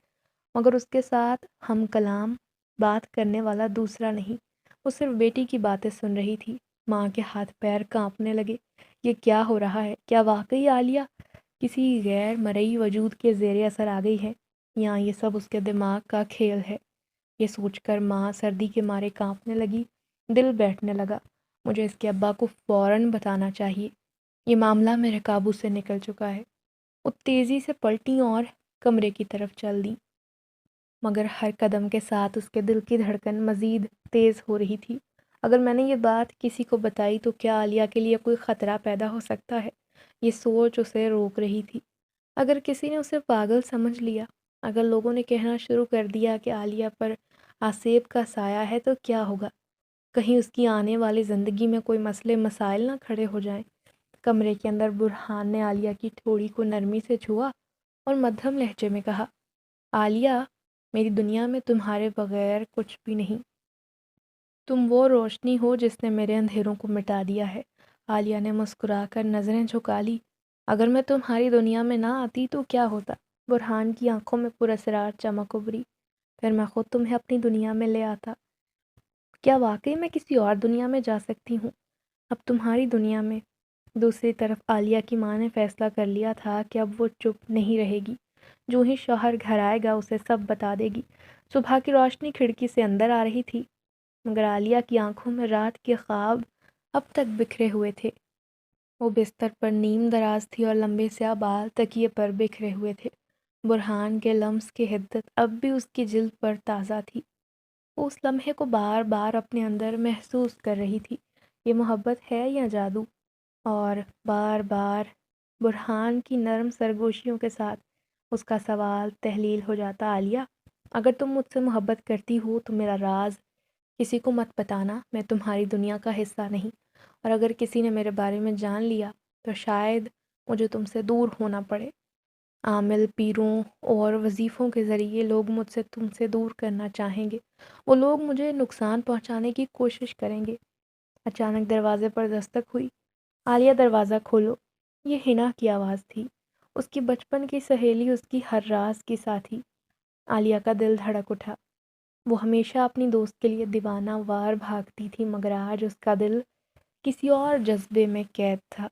مگر اس کے ساتھ ہم کلام بات کرنے والا دوسرا نہیں۔ وہ صرف بیٹی کی باتیں سن رہی تھی۔ ماں کے ہاتھ پیر کانپنے لگے۔ یہ کیا ہو رہا ہے؟ کیا واقعی عالیہ کسی غیر مرئی وجود کے زیر اثر آ گئی ہے، یا یہ سب اس کے دماغ کا کھیل ہے؟ یہ سوچ کر ماں سردی کے مارے کانپنے لگی۔ دل بیٹھنے لگا، مجھے اس کے ابا کو فوراً بتانا چاہیے، یہ معاملہ میرے قابو سے نکل چکا ہے۔ وہ تیزی سے پلٹیں اور کمرے کی طرف چل دیں، مگر ہر قدم کے ساتھ اس کے دل کی دھڑکن مزید تیز ہو رہی تھی۔ اگر میں نے یہ بات کسی کو بتائی تو کیا عالیہ کے لیے کوئی خطرہ پیدا ہو سکتا ہے؟ یہ سوچ اسے روک رہی تھی۔ اگر کسی نے اسے پاگل سمجھ لیا، اگر لوگوں نے کہنا شروع کر دیا کہ عالیہ پر آسیب کا سایہ ہے تو کیا ہوگا؟ کہیں اس کی آنے والی زندگی میں کوئی مسئلے مسائل نہ کھڑے ہو جائیں۔ کمرے کے اندر برہان نے عالیہ کی ٹھوڑی کو نرمی سے چھوا اور مدھم لہجے میں کہا، عالیہ، میری دنیا میں تمہارے بغیر کچھ بھی نہیں۔ تم وہ روشنی ہو جس نے میرے اندھیروں کو مٹا دیا ہے۔ عالیہ نے مسکرا کر نظریں جھکا لی۔ اگر میں تمہاری دنیا میں نہ آتی تو کیا ہوتا؟ برہان کی آنکھوں میں پراسرار چمک ابھری۔ پھر میں خود تمہیں اپنی دنیا میں لے آتا۔ کیا واقعی میں کسی اور دنیا میں جا سکتی ہوں؟ اب تمہاری دنیا میں؟ دوسری طرف عالیہ کی ماں نے فیصلہ کر لیا تھا کہ اب وہ چپ نہیں رہے گی۔ جو ہی شوہر گھر آئے گا اسے سب بتا دے گی۔ صبح کی روشنی کھڑکی سے اندر آ رہی تھی، مگر عالیہ کی آنکھوں میں رات کے خواب اب تک بکھرے ہوئے تھے۔ وہ بستر پر نیم دراز تھی اور لمبے سیاہ بال تکیے پر بکھرے ہوئے تھے۔ برہان کے لمس کی حدت اب بھی اس کی جلد پر تازہ تھی۔ وہ اس لمحے کو بار بار اپنے اندر محسوس کر رہی تھی، یہ محبت ہے یا جادو؟ اور بار بار برہان کی نرم سرگوشیوں کے ساتھ اس کا سوال تحلیل ہو جاتا، عالیہ، اگر تم مجھ سے محبت کرتی ہو تو میرا راز کسی کو مت بتانا، میں تمہاری دنیا کا حصہ نہیں، اور اگر کسی نے میرے بارے میں جان لیا تو شاید مجھے تم سے دور ہونا پڑے۔ عامل پیروں اور وظیفوں کے ذریعے لوگ مجھ سے تم سے دور کرنا چاہیں گے، وہ لوگ مجھے نقصان پہنچانے کی کوشش کریں گے۔ اچانک دروازے پر دستک ہوئی۔ عالیہ، دروازہ کھولو۔ یہ حنا کی آواز تھی، اس کی بچپن کی سہیلی، اس کی ہر راز کی ساتھی۔ عالیہ کا دل دھڑک اٹھا۔ وہ ہمیشہ اپنی دوست کے لیے دیوانہ وار بھاگتی تھی، مگر آج اس کا دل کسی اور جذبے میں قید تھا۔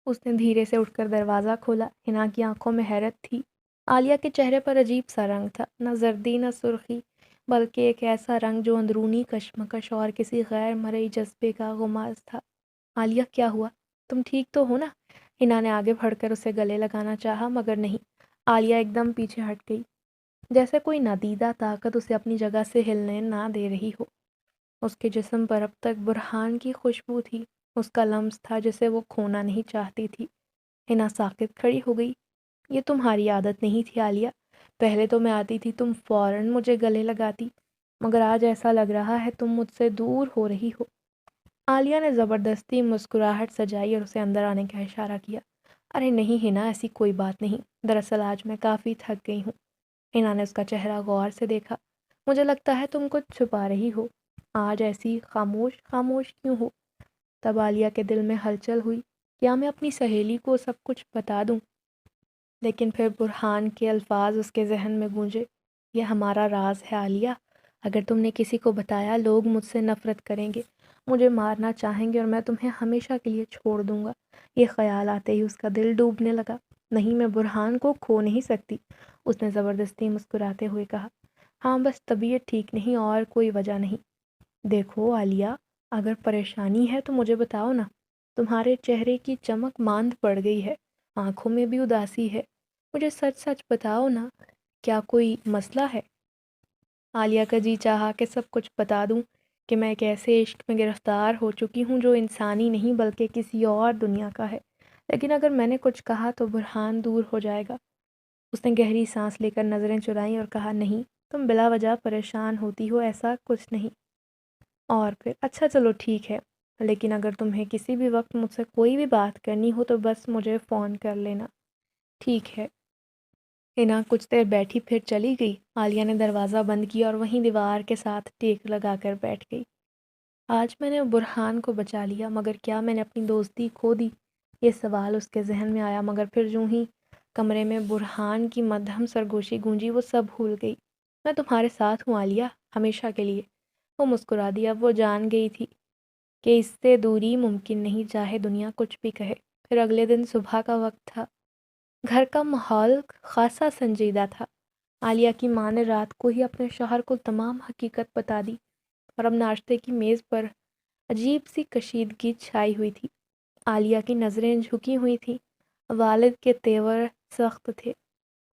اس نے دھیرے سے اٹھ کر دروازہ کھولا۔ حنا کی آنکھوں میں حیرت تھی۔ عالیہ کے چہرے پر عجیب سا رنگ تھا، نہ زردی نہ سرخی، بلکہ ایک ایسا رنگ جو اندرونی کشمکش اور کسی غیر مرئی جذبے کا غماز تھا۔ عالیہ، کیا ہوا؟ تم ٹھیک تو ہو نا؟ حنا نے آگے بڑھ کر اسے گلے لگانا چاہا، مگر نہیں۔ عالیہ ایک دم پیچھے ہٹ گئی، جیسے کوئی نادیدہ طاقت اسے اپنی جگہ سے ہلنے نہ دے رہی ہو۔ اس کے جسم پر اب تک برہان کی خوشبو تھی، اس کا لمس تھا جسے وہ کھونا نہیں چاہتی تھی۔ حنا ساکت کھڑی ہو گئی۔ یہ تمہاری عادت نہیں تھی عالیہ، پہلے تو میں آتی تھی تم فوراً مجھے گلے لگاتی، مگر آج ایسا لگ رہا ہے تم مجھ سے دور ہو رہی ہو۔ عالیہ نے زبردستی مسکراہٹ سجائی اور اسے اندر آنے کا اشارہ کیا۔ ارے نہیں حنا، ایسی کوئی بات نہیں، دراصل آج میں کافی تھک گئی ہوں۔ حنا نے اس کا چہرہ غور سے دیکھا۔ مجھے لگتا ہے تم کچھ چھپا رہی ہو، آج ایسی خاموش خاموش کیوں ہو؟ تب عالیہ کے دل میں ہلچل ہوئی، کیا میں اپنی سہیلی کو سب کچھ بتا دوں؟ لیکن پھر برہان کے الفاظ اس کے ذہن میں گونجے۔ یہ ہمارا راز ہے عالیہ، اگر تم نے کسی کو بتایا لوگ مجھ سے نفرت کریں گے، مجھے مارنا چاہیں گے اور میں تمہیں ہمیشہ کے لیے چھوڑ دوں گا۔ یہ خیال آتے ہی اس کا دل ڈوبنے لگا۔ نہیں، میں برہان کو کھو نہیں سکتی، اس نے زبردستی مسکراتے ہوئے کہا۔ ہاں، بس طبیعت ٹھیک نہیں اور کوئی وجہ نہیں۔ دیکھو عالیہ، اگر پریشانی ہے تو مجھے بتاؤ نا، تمہارے چہرے کی چمک ماند پڑ گئی ہے، آنکھوں میں بھی اداسی ہے، مجھے سچ سچ بتاؤ نا، کیا کوئی مسئلہ ہے؟ عالیہ کا جی چاہا کہ سب کچھ بتا دوں کہ میں ایک ایسے عشق میں گرفتار ہو چکی ہوں جو انسانی نہیں بلکہ کسی اور دنیا کا ہے، لیکن اگر میں نے کچھ کہا تو برہان دور ہو جائے گا۔ اس نے گہری سانس لے کر نظریں چرائیں اور کہا، نہیں، تم بلا وجہ پریشان ہوتی ہو، ایسا کچھ نہیں۔ اور پھر اچھا چلو ٹھیک ہے، لیکن اگر تمہیں کسی بھی وقت مجھ سے کوئی بھی بات کرنی ہو تو بس مجھے فون کر لینا۔ ٹھیک ہے۔ ہنا کچھ دیر بیٹھی پھر چلی گئی۔ عالیہ نے دروازہ بند کیا اور وہیں دیوار کے ساتھ ٹیک لگا کر بیٹھ گئی۔ آج میں نے برہان کو بچا لیا، مگر کیا میں نے اپنی دوستی کھو دی؟ یہ سوال اس کے ذہن میں آیا، مگر پھر یوں ہی کمرے میں برہان کی مدھم سرگوشی گونجی، وہ سب بھول گئی۔ میں تمہارے ساتھ ہوں عالیہ، ہمیشہ کے لیے۔ وہ مسکرا دیا۔ وہ جان گئی تھی کہ اس سے دوری ممکن نہیں، چاہے دنیا کچھ بھی کہے۔ پھر اگلے دن صبح کا وقت تھا۔ گھر کا ماحول خاصا سنجیدہ تھا۔ عالیہ کی ماں نے رات کو ہی اپنے شوہر کو تمام حقیقت بتا دی اور اب ناشتے کی میز پر عجیب سی کشیدگی چھائی ہوئی تھی۔ عالیہ کی نظریں جھکی ہوئی تھیں۔ والد کے تیور سخت تھے،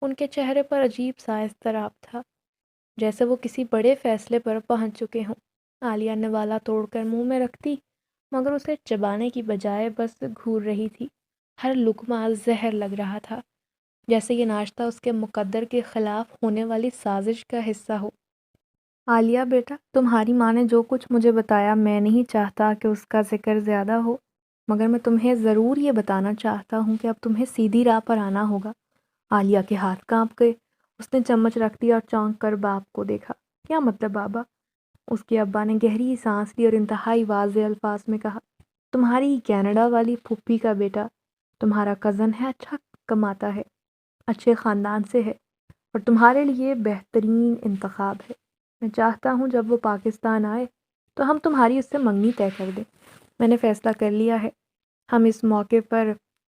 ان کے چہرے پر عجیب سا اضطراب تھا، جیسے وہ کسی بڑے فیصلے پر پہنچ چکے ہوں۔ عالیہ نے والا توڑ کر منہ میں رکھتی، مگر اسے چبانے کی بجائے بس گھور رہی تھی۔ ہر لقمہ زہر لگ رہا تھا، جیسے یہ ناشتہ اس کے مقدر کے خلاف ہونے والی سازش کا حصہ ہو۔ عالیہ بیٹا، تمہاری ماں نے جو کچھ مجھے بتایا، میں نہیں چاہتا کہ اس کا ذکر زیادہ ہو، مگر میں تمہیں ضرور یہ بتانا چاہتا ہوں کہ اب تمہیں سیدھی راہ پر آنا ہوگا۔ عالیہ کے ہاتھ کانپ گئے۔ اس نے چمچ رکھ دیا اور چونک کر باپ کو دیکھا۔ کیا مطلب بابا؟ اس کے ابا نے گہری سانس لی اور انتہائی واضح الفاظ میں کہا، تمہاری کینیڈا والی پھوپھی کا بیٹا تمہارا کزن ہے، اچھا کماتا ہے، اچھے خاندان سے ہے اور تمہارے لیے بہترین انتخاب ہے۔ میں چاہتا ہوں جب وہ پاکستان آئے تو ہم تمہاری اس سے منگنی طے کر دیں۔ میں نے فیصلہ کر لیا ہے، ہم اس موقع پر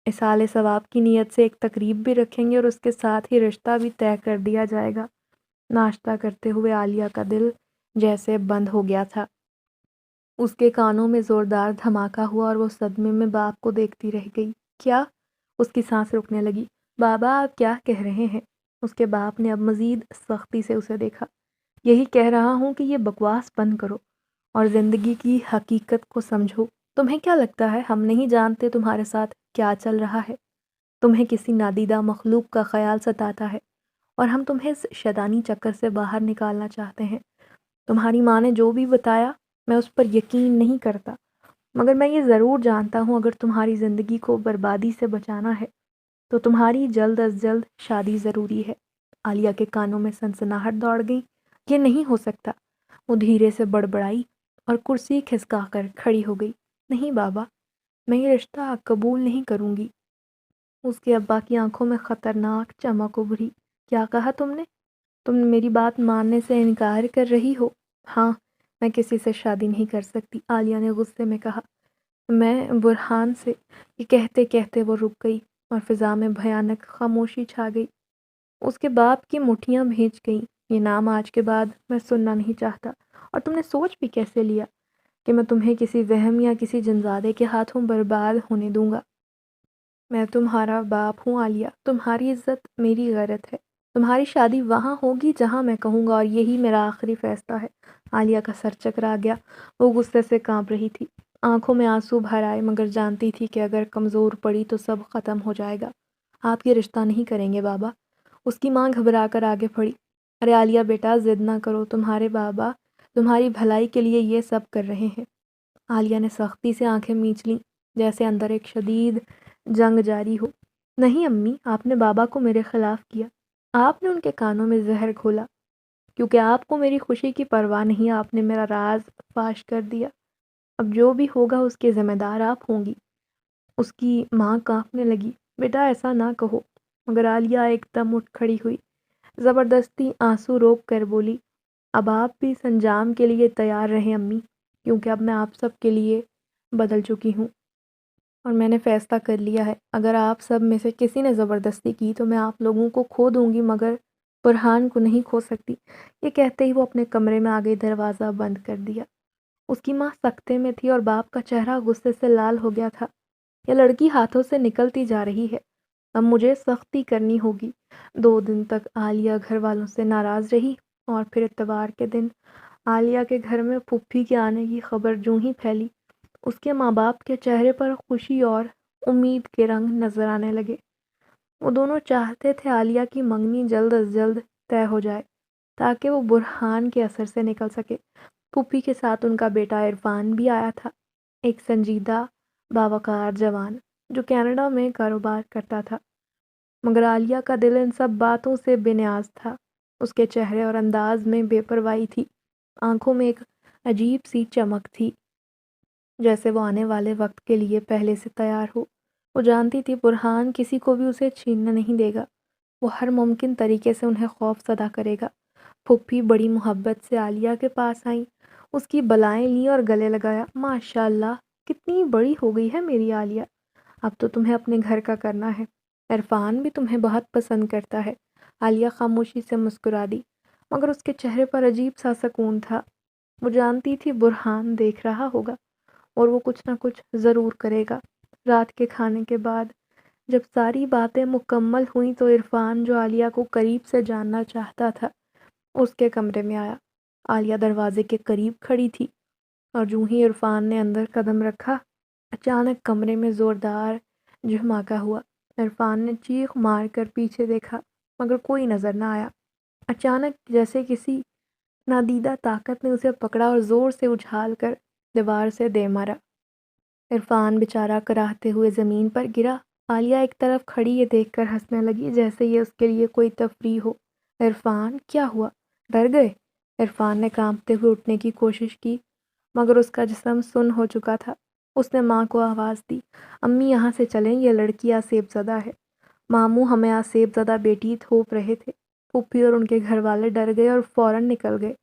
اصالِ ثواب کی نیت سے ایک تقریب بھی رکھیں گے اور اس کے ساتھ ہی رشتہ بھی طے کر دیا جائے گا۔ ناشتہ کرتے ہوئے عالیہ کا دل جیسے بند ہو گیا تھا۔ اس کے کانوں میں زوردار دھماکہ ہوا اور وہ صدمے میں باپ کو دیکھتی رہ گئی۔ کیا؟ اس کی سانس رکنے لگی۔ بابا، آپ کیا کہہ رہے ہیں؟ اس کے باپ نے اب مزید سختی سے اسے دیکھا۔ یہی کہہ رہا ہوں کہ یہ بکواس بند کرو اور زندگی کی حقیقت کو سمجھو۔ تمہیں کیا لگتا ہے ہم نہیں جانتے تمہارے ساتھ کیا چل رہا ہے؟ تمہیں کسی نادیدہ مخلوق کا خیال ستاتا ہے اور ہم تمہیں اس شیطانی چکر سے باہر نکالنا چاہتے ہیں۔ تمہاری ماں نے جو بھی بتایا میں اس پر یقین نہیں کرتا، مگر میں یہ ضرور جانتا ہوں اگر تمہاری زندگی کو بربادی سے بچانا ہے تو تمہاری جلد از جلد شادی ضروری ہے۔ عالیہ کے کانوں میں سنسناہٹ دوڑ گئی۔ یہ نہیں ہو سکتا۔ وہ دھیرے سے بڑبڑائی اور کرسی کھسکا کر کھڑی ہو گئی۔ نہیں بابا، میں یہ رشتہ قبول نہیں کروں گی۔ اس کے ابا کی آنکھوں میں خطرناک چمک ابھری۔ کیا کہا تم نے؟ تم میری بات ماننے سے انکار کر رہی ہو؟ ہاں، میں کسی سے شادی نہیں کر سکتی، عالیہ نے غصے میں کہا۔ میں برہان سے، یہ کہتے کہتے وہ رک گئی اور فضا میں بھیانک خاموشی چھا گئی۔ اس کے باپ کی مٹھیاں بھیج گئیں۔ یہ نام آج کے بعد میں سننا نہیں چاہتا، اور تم نے سوچ بھی کیسے لیا کہ میں تمہیں کسی وہم یا کسی جنزادے کے ہاتھوں برباد ہونے دوں گا؟ میں تمہارا باپ ہوں عالیہ، تمہاری عزت میری غیرت ہے۔ تمہاری شادی وہاں ہوگی جہاں میں کہوں گا اور یہی میرا آخری فیصلہ ہے۔ عالیہ کا سر چکرا گیا۔ وہ غصے سے کانپ رہی تھی، آنکھوں میں آنسو بھر آئے، مگر جانتی تھی کہ اگر کمزور پڑی تو سب ختم ہو جائے گا۔ آپ یہ رشتہ نہیں کریں گے بابا؟ اس کی ماں گھبرا کر آگے بڑھی۔ ارے عالیہ بیٹا، ضد نہ کرو، تمہارے بابا تمہاری بھلائی کے لیے یہ سب کر رہے ہیں۔ عالیہ نے سختی سے آنکھیں میچ لیں، جیسے اندر ایک شدید جنگ جاری ہو۔ نہیں امی، آپ نے بابا کو میرے خلاف کیا۔ آپ نے ان کے کانوں میں زہر گھولا، کیونکہ آپ کو میری خوشی کی پرواہ نہیں، آپ نے میرا راز فاش کر دیا۔ اب جو بھی ہوگا اس کے ذمہ دار آپ ہوں گی۔ اس کی ماں کانپنے لگی۔ بیٹا ایسا نہ کہو، مگر عالیہ ایک دم اٹھ کھڑی ہوئی، زبردستی آنسو روک کر بولی، اب آپ بھی اس انجام کے لیے تیار رہیں امی، کیونکہ اب میں آپ سب کے لیے بدل چکی ہوں اور میں نے فیصلہ کر لیا ہے، اگر آپ سب میں سے کسی نے زبردستی کی تو میں آپ لوگوں کو کھو دوں گی مگر برہان کو نہیں کھو سکتی۔ یہ کہتے ہی وہ اپنے کمرے میں آ گئی، دروازہ بند کر دیا۔ اس کی ماں سکتے میں تھی اور باپ کا چہرہ غصے سے لال ہو گیا تھا۔ یہ لڑکی ہاتھوں سے نکلتی جا رہی ہے، اب مجھے سختی کرنی ہوگی۔ 2 دن تک عالیہ گھر والوں سے ناراض رہی اور پھر اتوار کے دن عالیہ کے گھر میں پھوپھی کے آنے کی خبر جوں ہی پھیلی، اس کے ماں باپ کے چہرے پر خوشی اور امید کے رنگ نظر آنے لگے۔ وہ دونوں چاہتے تھے عالیہ کی منگنی جلد از جلد طے ہو جائے تاکہ وہ برہان کے اثر سے نکل سکے۔ پھوپھی کے ساتھ ان کا بیٹا عرفان بھی آیا تھا، ایک سنجیدہ باوقار جوان جو کینیڈا میں کاروبار کرتا تھا، مگر عالیہ کا دل ان سب باتوں سے بے نیاز تھا۔ اس کے چہرے اور انداز میں بے پرواہی تھی، آنکھوں میں ایک عجیب سی چمک تھی، جیسے وہ آنے والے وقت کے لیے پہلے سے تیار ہو۔ وہ جانتی تھی برہان کسی کو بھی اسے چھیننے نہیں دے گا، وہ ہر ممکن طریقے سے انہیں خوف زدہ کرے گا۔ پھوپھی بڑی محبت سے عالیہ کے پاس آئیں، اس کی بالائیں لیں اور گلے لگایا، ماشاء اللہ کتنی بڑی ہو گئی ہے میری عالیہ، اب تو تمہیں اپنے گھر کا کرنا ہے، عرفان بھی تمہیں بہت پسند کرتا ہے۔ عالیہ خاموشی سے مسکرا دی، مگر اس کے چہرے پر عجیب سا سکون تھا۔ وہ جانتی تھی برہان دیکھ رہا ہوگا اور وہ کچھ نہ کچھ ضرور کرے گا۔ رات کے کھانے کے بعد جب ساری باتیں مکمل ہوئیں تو عرفان، جو عالیہ کو قریب سے جاننا چاہتا تھا، اس کے کمرے میں آیا۔ عالیہ دروازے کے قریب کھڑی تھی اور جوں ہی عرفان نے اندر قدم رکھا، اچانک کمرے میں زوردار جھماکا ہوا۔ عرفان نے چیخ مار کر پیچھے دیکھا مگر کوئی نظر نہ آیا۔ اچانک جیسے کسی نادیدہ طاقت نے اسے پکڑا اور زور سے اچھال کر دیوار سے دے مارا۔ عرفان بیچارہ کراہتے ہوئے زمین پر گرا۔ عالیہ ایک طرف کھڑی یہ دیکھ کر ہنسنے لگی جیسے یہ اس کے لیے کوئی تفریح ہو۔ عرفان کیا ہوا؟ ڈر گئے؟ عرفان نے کانپتے ہوئے اٹھنے کی کوشش کی مگر اس کا جسم سن ہو چکا تھا۔ اس نے ماں کو آواز دی، امی یہاں سے چلیں، یہ لڑکی آسیب زدہ ہے۔ ماموں ہمیں آسیب زدہ بیٹی تھوپ رہے تھے۔ پھوپھی اور ان کے گھر والے ڈر گئے اور فوراً نکل گئے۔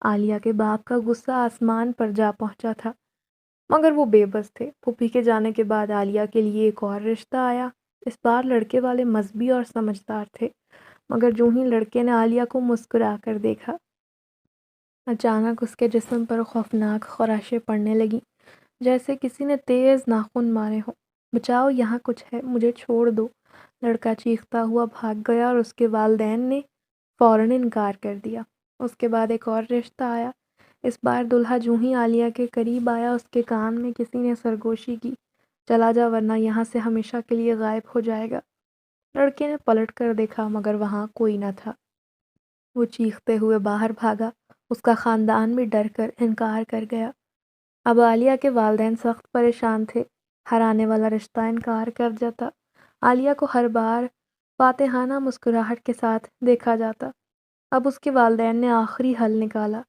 عالیہ کے باپ کا غصہ آسمان پر جا پہنچا تھا مگر وہ بے بس تھے۔ پھوپھی کے جانے کے بعد عالیہ کے لیے ایک اور رشتہ آیا۔ اس بار لڑکے والے مذہبی اور سمجھدار تھے مگر جوں ہی لڑکے نے عالیہ کو مسکرا کر دیکھا، اچانک اس کے جسم پر خوفناک خراشیں پڑنے لگیں جیسے کسی نے تیز ناخن مارے ہوں۔ بچاؤ، یہاں کچھ ہے، مجھے چھوڑ دو۔ لڑکا چیختا ہوا بھاگ گیا اور اس کے والدین نے فوراً انکار کر دیا۔ اس کے بعد ایک اور رشتہ آیا۔ اس بار دلہا جوں ہی عالیہ کے قریب آیا، اس کے کان میں کسی نے سرگوشی کی، چلا جا ورنہ یہاں سے ہمیشہ کے لیے غائب ہو جائے گا۔ لڑکے نے پلٹ کر دیکھا مگر وہاں کوئی نہ تھا۔ وہ چیختے ہوئے باہر بھاگا، اس کا خاندان بھی ڈر کر انکار کر گیا۔ اب عالیہ کے والدین سخت پریشان تھے، ہر آنے والا رشتہ انکار کر جاتا۔ عالیہ کو ہر بار فاتحانہ مسکراہٹ کے ساتھ دیکھا جاتا۔ اب اس کے والدین نے آخری حل نکالا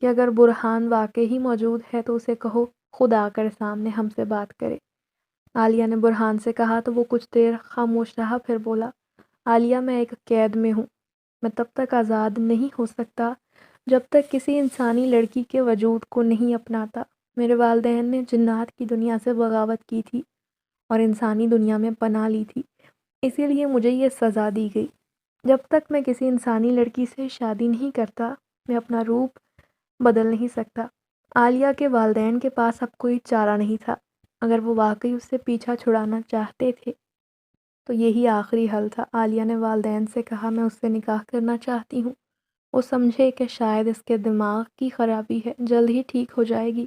کہ اگر برہان واقعی ہی موجود ہے تو اسے کہو خود آ کر سامنے ہم سے بات کرے۔ عالیہ نے برہان سے کہا تو وہ کچھ دیر خاموش رہا، پھر بولا، عالیہ میں ایک قید میں ہوں، میں تب تک آزاد نہیں ہو سکتا جب تک کسی انسانی لڑکی کے وجود کو نہیں اپناتا۔ میرے والدین نے جنات کی دنیا سے بغاوت کی تھی اور انسانی دنیا میں پناہ لی تھی، اسی لیے مجھے یہ سزا دی گئی۔ جب تک میں کسی انسانی لڑکی سے شادی نہیں کرتا میں اپنا روپ بدل نہیں سکتا۔ عالیہ کے والدین کے پاس اب کوئی چارہ نہیں تھا، اگر وہ واقعی اس سے پیچھا چھڑانا چاہتے تھے تو یہی آخری حل تھا۔ عالیہ نے والدین سے کہا، میں اس سے نکاح کرنا چاہتی ہوں۔ وہ سمجھے کہ شاید اس کے دماغ کی خرابی ہے، جلد ہی ٹھیک ہو جائے گی،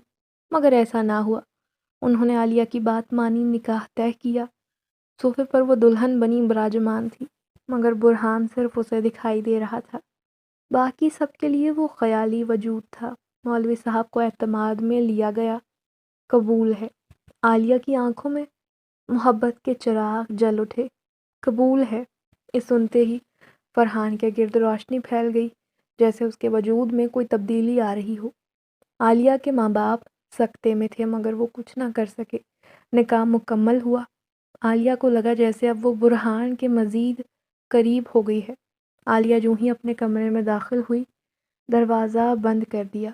مگر ایسا نہ ہوا۔ انہوں نے عالیہ کی بات مانی، نکاح طے کیا۔ صوفے پر وہ دلہن بنی براجمان تھی مگر برہان صرف اسے دکھائی دے رہا تھا، باقی سب کے لیے وہ خیالی وجود تھا۔ مولوی صاحب کو اعتماد میں لیا گیا۔ قبول ہے۔ عالیہ کی آنکھوں میں محبت کے چراغ جل اٹھے۔ قبول ہے۔ اس سنتے ہی فرحان کے گرد روشنی پھیل گئی جیسے اس کے وجود میں کوئی تبدیلی آ رہی ہو۔ عالیہ کے ماں باپ سکتے میں تھے مگر وہ کچھ نہ کر سکے۔ نکاح مکمل ہوا۔ عالیہ کو لگا جیسے اب وہ برہان کے مزید قریب ہو گئی ہے۔ عالیہ جو ہی اپنے کمرے میں داخل ہوئی، دروازہ بند کر دیا۔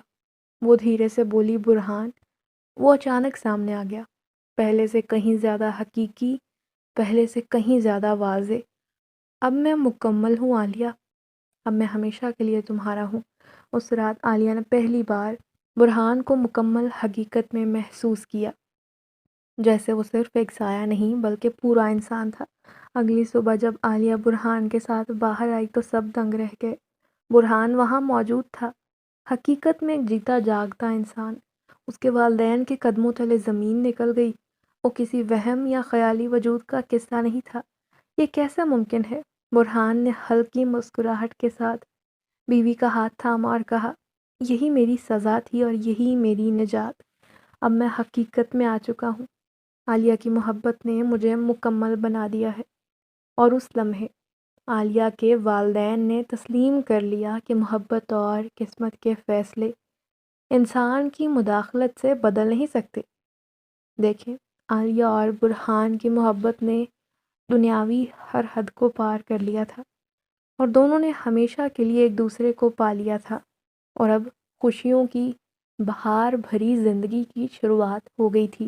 وہ دھیرے سے بولی، برہان۔ وہ اچانک سامنے آ گیا، پہلے سے کہیں زیادہ حقیقی، پہلے سے کہیں زیادہ واضح۔ اب میں مکمل ہوں عالیہ، اب میں ہمیشہ کے لیے تمہارا ہوں۔ اس رات عالیہ نے پہلی بار برہان کو مکمل حقیقت میں محسوس کیا، جیسے وہ صرف ایک سایہ نہیں بلکہ پورا انسان تھا۔ اگلی صبح جب عالیہ برہان کے ساتھ باہر آئی تو سب دنگ رہ گئے۔ برہان وہاں موجود تھا، حقیقت میں ایک جیتا جاگتا انسان۔ اس کے والدین کے قدموں تلے زمین نکل گئی۔ وہ کسی وہم یا خیالی وجود کا قصہ نہیں تھا۔ یہ کیسے ممکن ہے؟ برہان نے ہلکی مسکراہٹ کے ساتھ بیوی کا ہاتھ تھاما اور کہا، یہی میری سزا تھی اور یہی میری نجات۔ اب میں حقیقت میں آ چکا ہوں۔ عالیہ کی محبت نے مجھے مکمل بنا دیا ہے۔ اور اس لمحے عالیہ کے والدین نے تسلیم کر لیا کہ محبت اور قسمت کے فیصلے انسان کی مداخلت سے بدل نہیں سکتے۔ دیکھیں، عالیہ اور برہان کی محبت نے دنیاوی ہر حد کو پار کر لیا تھا، اور دونوں نے ہمیشہ کے لیے ایک دوسرے کو پا لیا تھا، اور اب خوشیوں کی بہار بھری زندگی کی شروعات ہو گئی تھی۔